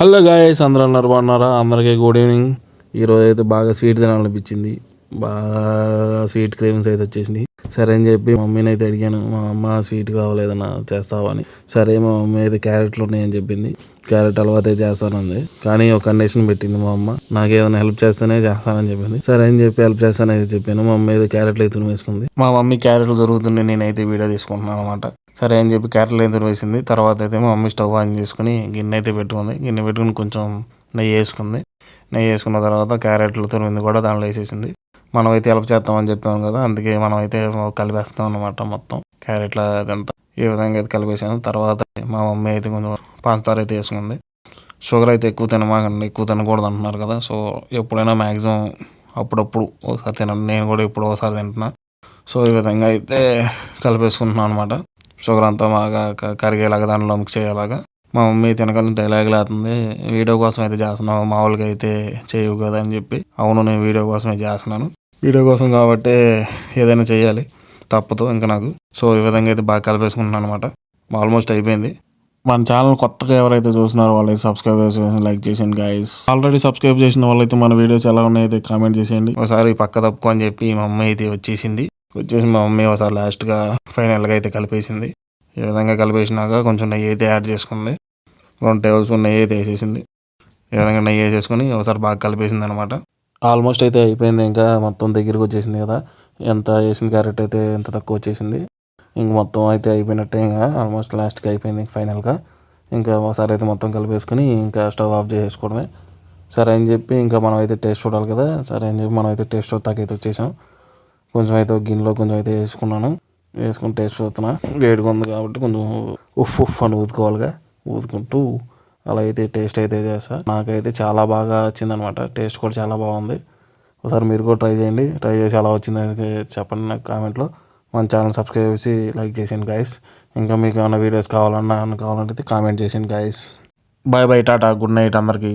Hello guys, అందరూ అన్నారు బాగున్నారా? అందరికీ గుడ్ ఈవినింగ్. ఈరోజు అయితే బాగా స్వీట్ తినాలనిపించింది. బాగా స్వీట్ క్రేవింగ్స్ అయితే వచ్చేసింది. సరే అని చెప్పి మమ్మీని అయితే అడిగాను, మా అమ్మ స్వీట్ కావాలేదన్నా చేస్తావా అని. సరే మా మమ్మీ అయితే క్యారెట్లు ఉన్నాయని చెప్పింది. క్యారెట్ హల్వా అయితే చేస్తానంది. కానీ ఒక కండిషన్ పెట్టింది మా అమ్మ, నాకు ఏదైనా హెల్ప్ చేస్తేనే చేస్తానని చెప్పింది. సరే అని చెప్పి హెల్ప్ చేస్తానని చెప్పాను. మా మమ్మీ అయితే క్యారెట్లు అయితే వేసుకుంది. మా మమ్మీ క్యారెట్లు దొరుకుతుండే నేనైతే వీడియో తీసుకుంటున్నాను అనమాట. సరే అని చెప్పి క్యారెట్లు అయితే వేసింది. తర్వాత అయితే మా మమ్మీ స్టవ్ ఆన్ చేసుకుని గిన్నె అయితే పెట్టుకుంది. గిన్నె పెట్టుకుని కొంచెం నెయ్యి వేసుకుంది. నెయ్యి వేసుకున్న తర్వాత క్యారెట్లు తురిమింది కూడా దాంట్లో వేసేసింది. మనం అయితే హెల్ప్ చేస్తామని చెప్పాము కదా, అందుకే మనం అయితే కలిపేస్తాం అనమాట. మొత్తం క్యారెట్ల అదంతా ఈ విధంగా అయితే కలిపేసాను. తర్వాత మా మమ్మీ అయితే కొంచెం పంచదార అయితే వేసుకుంది. షుగర్ అయితే ఎక్కువ తినమాకండి, ఎక్కువ తినకూడదు అంటున్నారు కదా. సో ఎప్పుడైనా మ్యాక్సిమం అప్పుడప్పుడు ఒకసారి తినండి. నేను కూడా ఇప్పుడు ఒకసారి తింటున్నా. సో ఈ విధంగా అయితే కలిపేసుకుంటున్నాను అనమాట. షుగర్ అంతా బాగా కరిగేలాగా దాంట్లో మిక్స్ అయ్యేలాగా. మా మమ్మీ తినగలని డైలాగ్ లేతుంది, వీడియో కోసం అయితే చేస్తున్నావు, మామూలుగా అయితే చేయవు కదా అని చెప్పి. అవును, నేను వీడియో కోసమే చేస్తున్నాను. వీడియో కోసం కాబట్టి ఏదైనా చేయాలి, తప్పదు ఇంకా నాకు. సో ఈ విధంగా అయితే బాగా కలిపేసుకుంటున్నాను అనమాట. ఆల్మోస్ట్ అయిపోయింది. మన ఛానల్ కొత్తగా ఎవరైతే చూస్తున్నారో వాళ్ళైతే సబ్స్క్రైబ్ చేసి లైక్ చేసేయండి గాయస్. ఆల్రెడీ సబ్స్క్రైబ్ చేసిన వాళ్ళైతే మన వీడియోస్ ఎలా ఉన్నాయైతే కామెంట్ చేసేయండి. ఒకసారి పక్క తప్పుకో అని చెప్పి మా మమ్మీ అయితే వచ్చేసి మా మమ్మీ ఒకసారి లాస్ట్గా ఫైనల్గా అయితే కలిపేసింది. ఈ విధంగా కలిపేసినాక కొంచెం నెయ్యి అయితే యాడ్ చేసుకుంది. 2 టేబుల్ స్పూన్ నెయ్యి అయితే వేసేసింది. ఈ విధంగా నెయ్యి వేసేసుకొని ఒకసారి బాగా కలిపేసింది అనమాట. ఆల్మోస్ట్ అయితే అయిపోయింది. ఇంకా మొత్తం దగ్గరికి వచ్చేసింది కదా. ఎంత వేసిన క్యారెట్ అయితే ఎంత తక్కువ వచ్చేసింది. ఇంక మొత్తం అయితే అయిపోయినట్టే. ఇంకా ఆల్మోస్ట్ లాస్ట్కి అయిపోయింది ఫైనల్గా. ఇంకా ఒకసారి అయితే మొత్తం కలిపేసుకొని ఇంకా స్టవ్ ఆఫ్ చేసుకోవడమే. సరే అని చెప్పి ఇంకా మనం అయితే టేస్ట్ చూడాలి కదా. సరే అని చెప్పి మనం అయితే టేస్ట్ చూస్తాకైతే వచ్చేసాం. కొంచెం అయితే గిన్నెలో కొంచెం అయితే వేసుకున్నాను. వేసుకుని టేస్ట్ చూస్తున్నా. వేడిగా ఉంది కాబట్టి కొంచెం ఉఫ్ అని ఊదుకోవాలిగా. ఊదుకుంటూ అలా అయితే టేస్ట్ అయితే చేస్తా. నాకైతే చాలా బాగా వచ్చిందనమాట. టేస్ట్ కూడా చాలా బాగుంది. ఒకసారి మీరు కూడా ట్రై చేయండి. ట్రై చేసి ఎలా వచ్చింది అనేది చెప్పండి నాకు కామెంట్లో. మన ఛానల్ సబ్స్క్రైబ్ చేసి లైక్ చేసేయండి గాయస్. ఇంకా మీకు ఏమైనా వీడియోస్ కావాలంటే కామెంట్ చేసేయండి guys. Bye bye, tata, good night అందరికీ.